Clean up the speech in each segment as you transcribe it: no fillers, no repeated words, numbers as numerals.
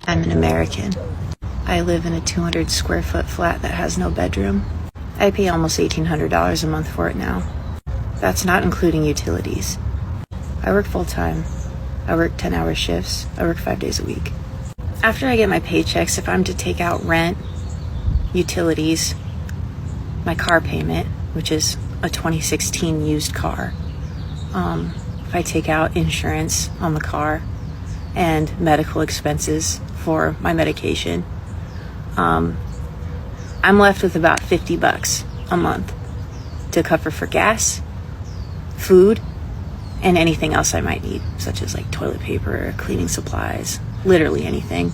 I'm an American. I live in a 200 square foot flat that has no bedroom. I pay almost $1,800 a month for it now. That's not including utilities. I work full time. I work 10-hour shifts. I work 5 days a week. After I get my paychecks, if I'm to take out rent, utilities, my car payment, which is a 2016 used car, if I take out insurance on the car and medical expenses for my medication, I'm left with about $50 a month to cover for gas, food, and anything else I might need, such as like toilet paper, cleaning supplies, literally anything,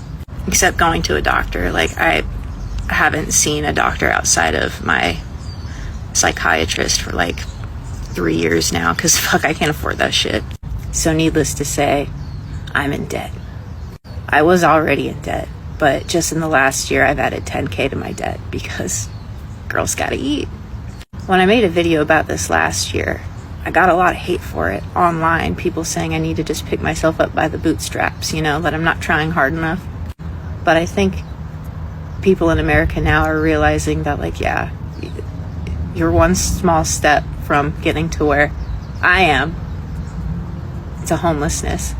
except going to a doctor. Like, I haven't seen a doctor outside of my psychiatrist for like 3 years now, because fuck, I can't afford that shit. So needless to say, I'm in debt. I was already in debt, but just in the last year, I've added $10K to my debt because girls gotta eat. When I made a video about this last year, I got a lot of hate for it online. People saying I need to just pick myself up by the bootstraps, that I'm not trying hard enough. But I think people in America now are realizing that, like, yeah, you're one small step from getting to where I am, to homelessness.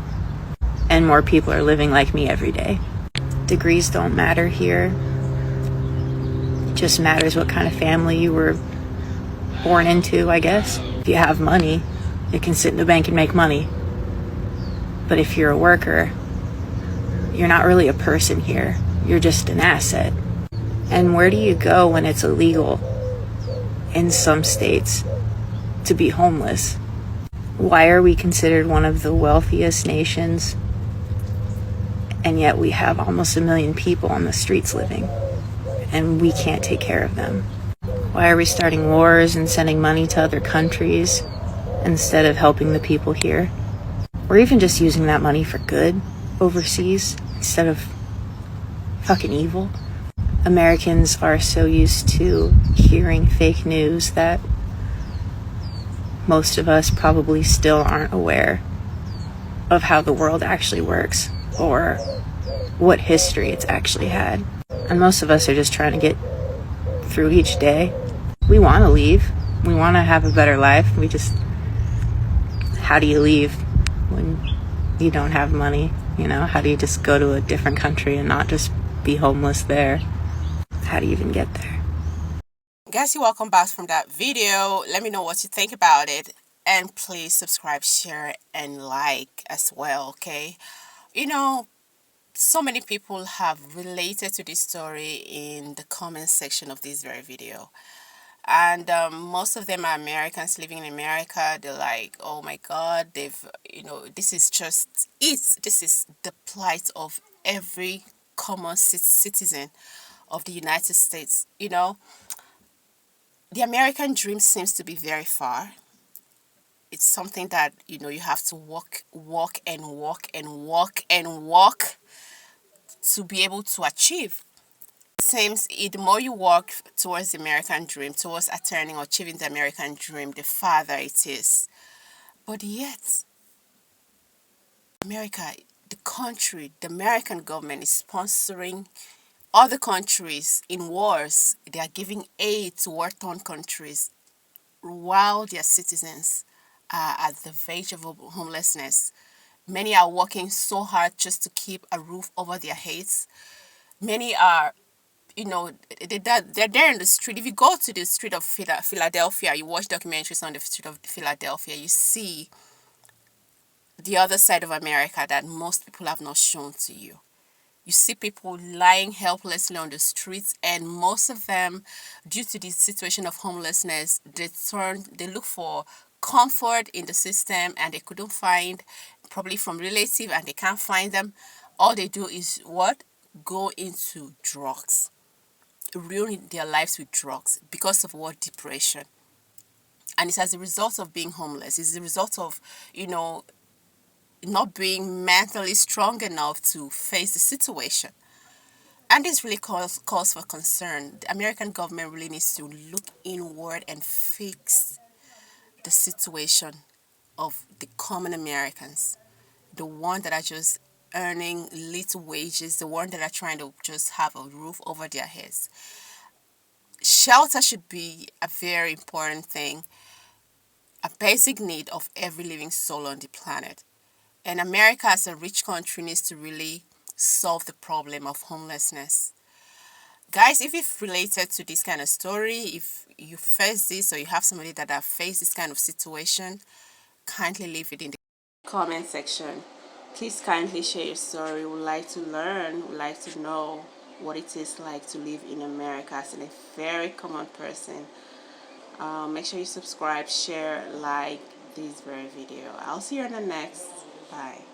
And more people are living like me every day. Degrees don't matter here. It just matters what kind of family you were born into, I guess. If you have money, you can sit in the bank and make money. But if you're a worker, you're not really a person here. You're just an asset. And where do you go when it's illegal in some states to be homeless? Why are we considered one of the wealthiest nations, and yet we have almost 1 million people on the streets living, and we can't take care of them? Why are we starting wars and sending money to other countries instead of helping the people here? Or even just using that money for good overseas instead of fucking evil? Americans are so used to hearing fake news that most of us probably still aren't aware of how the world actually works or what history it's actually had. And most of us are just trying to get through each day. We want to leave. We want to have a better life. How do you leave when you don't have money? How do you just go to a different country and not just be homeless there? How do you even get there? Guys, you're welcome back from that video. Let me know what you think about it. And please subscribe, share, and like as well, okay? So many people have related to this story in the comment section of this very video. And most of them are Americans living in America. They're like, oh my God, this is just it. This is the plight of every common citizen of the United States. The American dream seems to be very far. It's something that, you have to walk and walk and walk and walk to be able to achieve. Seems the more you walk towards the American dream, towards attaining or achieving the American dream, the farther it is. But yet, America, the country, the American government is sponsoring other countries in wars. They are giving aid to war-torn countries while their citizens are at the verge of homelessness. Many are working so hard just to keep a roof over their heads. Many are, they're there in the street. If you go to the street of Philadelphia, you watch documentaries on the street of Philadelphia, you see the other side of America that most people have not shown to you. You see people lying helplessly on the streets, and most of them, due to the situation of homelessness, they look for comfort in the system, and they couldn't find, probably from relative, and they can't find them. All they do is what? Go into drugs, ruin their lives with drugs because of what? Depression. And it's as a result of being homeless. It's the result of, not being mentally strong enough to face the situation. And this really calls for concern. The American government really needs to look inward and fix the situation of the common Americans, the one that are just earning little wages, the ones that are trying to just have a roof over their heads. Shelter should be a very important thing, a basic need of every living soul on the planet. And America, as a rich country, needs to really solve the problem of homelessness. Guys, if you've related to this kind of story, if you face this or you have somebody that have faced this kind of situation, kindly leave it in the comment section. Please kindly share your story. We would like to learn, we would like to know what it is like to live in America as a very common person. Make sure you subscribe, share, like this very video. I'll see you in the next. Bye.